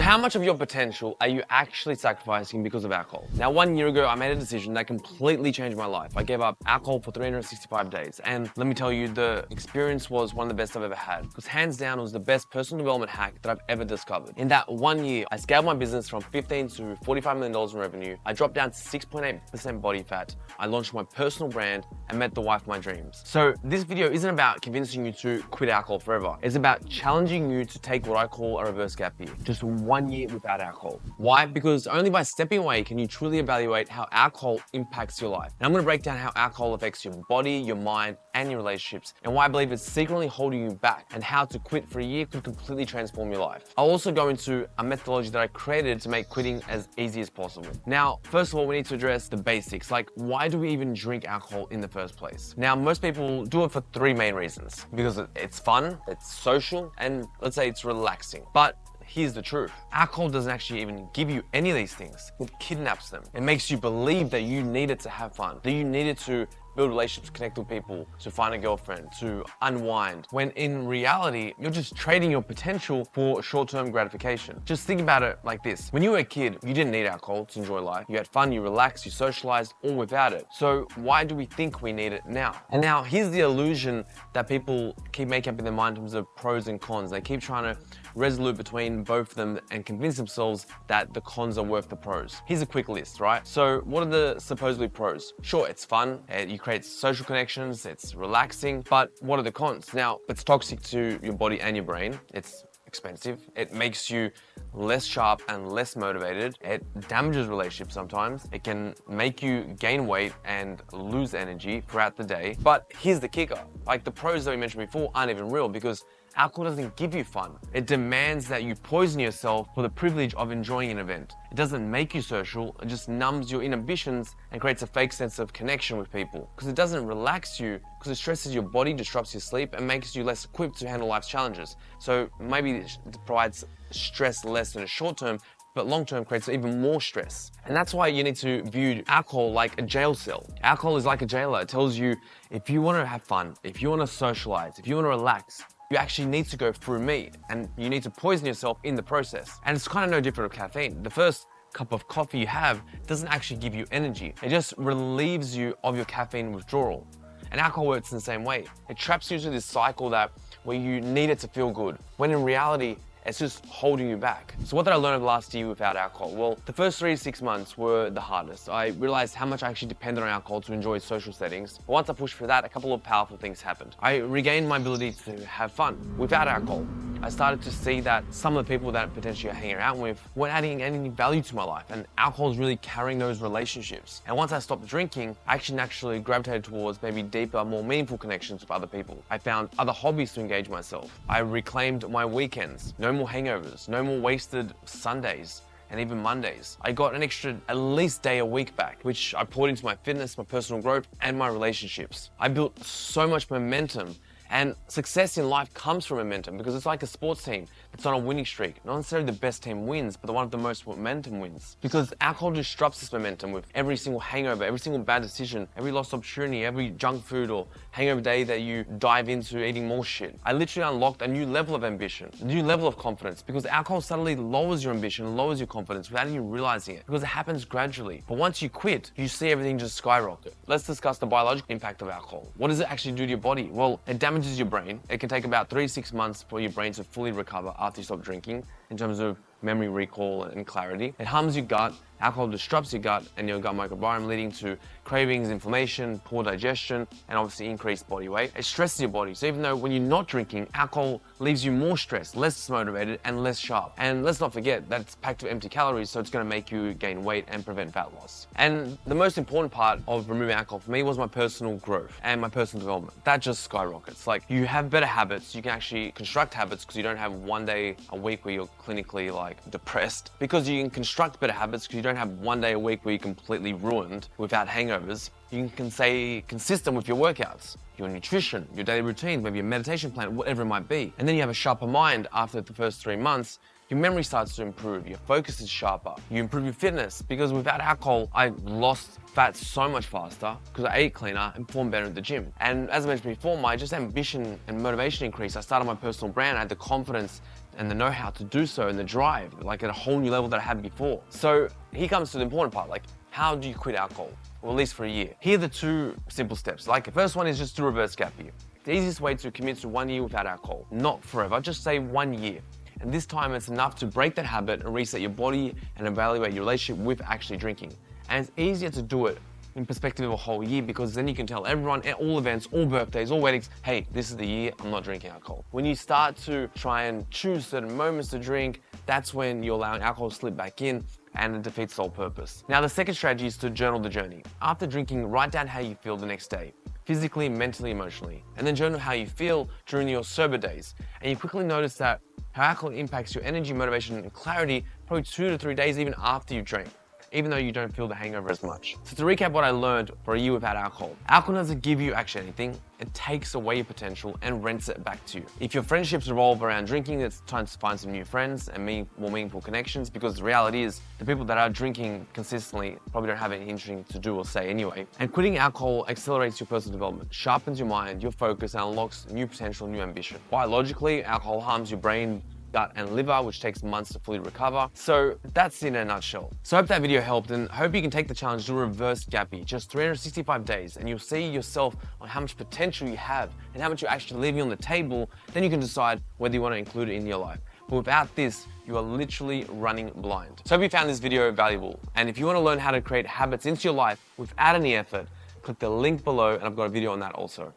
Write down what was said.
how much of your potential are you actually sacrificing because of alcohol? Now, 1 year ago, I made a decision that completely changed my life. I gave up alcohol for 365 days. And let me tell you, the experience was one of the best I've ever had. Because hands down, it was the best personal development hack that I've ever discovered. In that 1 year, I scaled my business from $15 to $45 million in revenue. I dropped down to 6.8% body fat. I launched my personal brand and met the wife of my dreams. So this video isn't about convincing you to quit alcohol forever. It's about challenging you to take what I call a reverse gap year. Just 1 year without alcohol. Why? Because only by stepping away can you truly evaluate how alcohol impacts your life. And I'm gonna break down how alcohol affects your body, your mind, and your relationships, and why I believe it's secretly holding you back, and how to quit for a year could completely transform your life. I'll also go into a methodology that I created to make quitting as easy as possible. Now, first of all, we need to address the basics, like why do we even drink alcohol in the first place? Now, most people do it for three main reasons. Because it's fun, it's social, and let's say it's relaxing. But here's the truth. Alcohol doesn't actually even give you any of these things. It kidnaps them. It makes you believe that you need it to have fun, that you need it to build relationships, connect with people, to find a girlfriend, to unwind, when in reality, you're just trading your potential for short-term gratification. Just think about it like this. When you were a kid, you didn't need alcohol to enjoy life. You had fun, you relaxed, you socialized, all without it. So why do we think we need it now? And now here's the illusion that people keep making up in their mind in terms of pros and cons. They keep trying to resolute between both of them and convince themselves that the cons are worth the pros. Here's a quick list, right? So what are the supposedly pros? Sure, it's fun, you create social connections, it's relaxing, but what are the cons? Now, it's toxic to your body and your brain. It's expensive. It makes you less sharp and less motivated. It damages relationships sometimes. It can make you gain weight and lose energy throughout the day. But here's the kicker. Like the pros that we mentioned before aren't even real, because alcohol doesn't give you fun. It demands that you poison yourself for the privilege of enjoying an event. It doesn't make you social, it just numbs your inhibitions and creates a fake sense of connection with people. Because it doesn't relax you, because it stresses your body, disrupts your sleep, and makes you less equipped to handle life's challenges. So maybe it provides stress less in the short term, but long-term creates even more stress. And that's why you need to view alcohol like a jail cell. Alcohol is like a jailer. It tells you if you want to have fun, if you want to socialize, if you want to relax, you actually need to go through me, and you need to poison yourself in the process. And it's kind of no different with caffeine. The first cup of coffee you have doesn't actually give you energy. It just relieves you of your caffeine withdrawal. And alcohol works in the same way. It traps you into this cycle where you need it to feel good, when in reality, it's just holding you back. So what did I learn over the last year without alcohol? Well, the first 3 to 6 months were the hardest. I realized how much I actually depended on alcohol to enjoy social settings. But once I pushed through that, a couple of powerful things happened. I regained my ability to have fun without alcohol. I started to see that some of the people that potentially I hang around with weren't adding any value to my life, and alcohol is really carrying those relationships. And once I stopped drinking, I actually naturally gravitated towards maybe deeper, more meaningful connections with other people. I found other hobbies to engage myself. I reclaimed my weekends. No more hangovers, no more wasted Sundays and even Mondays. I got an extra at least day a week back, which I poured into my fitness, my personal growth, and my relationships. I built so much momentum. And success in life comes from momentum, because it's like a sports team that's on a winning streak. Not necessarily the best team wins, but the one with the most momentum wins. Because alcohol disrupts this momentum with every single hangover, every single bad decision, every lost opportunity, every junk food or hangover day that you dive into eating more shit. I literally unlocked a new level of ambition, a new level of confidence, because alcohol subtly lowers your ambition, lowers your confidence without you realizing it, because it happens gradually. But once you quit, you see everything just skyrocket. Let's discuss the biological impact of alcohol. What does it actually do to your body? Well, it damages your brain. It can take about 3 to 6 months for your brain to fully recover after you stop drinking in terms of memory recall and clarity. It harms your gut. Alcohol disrupts your gut and your gut microbiome, leading to cravings, inflammation, poor digestion, and obviously increased body weight. It stresses your body. So even though when you're not drinking, alcohol leaves you more stressed, less motivated, and less sharp. And let's not forget that it's packed with empty calories, so it's going to make you gain weight and prevent fat loss. And the most important part of removing alcohol for me was my personal growth and my personal development. That just skyrockets. Like, you have better habits. You can actually construct habits, because you don't have 1 day a week where you're clinically depressed, because you can construct better habits because you don't have 1 day a week where you're completely ruined without hangovers. You can stay consistent with your workouts, your nutrition, your daily routines, maybe a meditation plan, whatever it might be. And then you have a sharper mind after the first 3 months. Your memory starts to improve, your focus is sharper, you improve your fitness, because without alcohol, I lost fat so much faster because I ate cleaner and performed better at the gym. And as I mentioned before, my ambition and motivation increased. I started my personal brand, I had the confidence and the know-how to do so and the drive, like at a whole new level that I had before. So here comes to the important part, like how do you quit alcohol? Well, at least for a year. Here are the 2 simple steps. Like the first one is just to reverse gap year. The easiest way to commit to 1 year without alcohol, not forever, just say 1 year. And this time it's enough to break that habit and reset your body and evaluate your relationship with actually drinking. And it's easier to do it in perspective of a whole year, because then you can tell everyone at all events, all birthdays, all weddings, hey, this is the year I'm not drinking alcohol. When you start to try and choose certain moments to drink, that's when you're allowing alcohol to slip back in, and it defeats the whole purpose. Now, the second strategy is to journal the journey. After drinking, write down how you feel the next day, physically, mentally, emotionally, and then journal how you feel during your sober days. And you quickly notice that how alcohol impacts your energy, motivation, and clarity probably 2 to 3 days even after you drink, even though you don't feel the hangover as much. So to recap what I learned for a year without alcohol doesn't give you actually anything. It takes away your potential and rents it back to you. If your friendships revolve around drinking, it's time to find some new friends and more meaningful connections, because the reality is the people that are drinking consistently probably don't have anything interesting to do or say anyway. And quitting alcohol accelerates your personal development, sharpens your mind, your focus, and unlocks new potential, new ambition. Biologically, alcohol harms your brain, gut, and liver, which takes months to fully recover. So that's in a nutshell. So I hope that video helped, and hope you can take the challenge to reverse gap year, just 365 days, and you'll see yourself on how much potential you have and how much you're actually leaving on the table. Then you can decide whether you want to include it in your life. But without this, you are literally running blind. So I hope you found this video valuable. And if you want to learn how to create habits into your life without any effort, click the link below, and I've got a video on that also.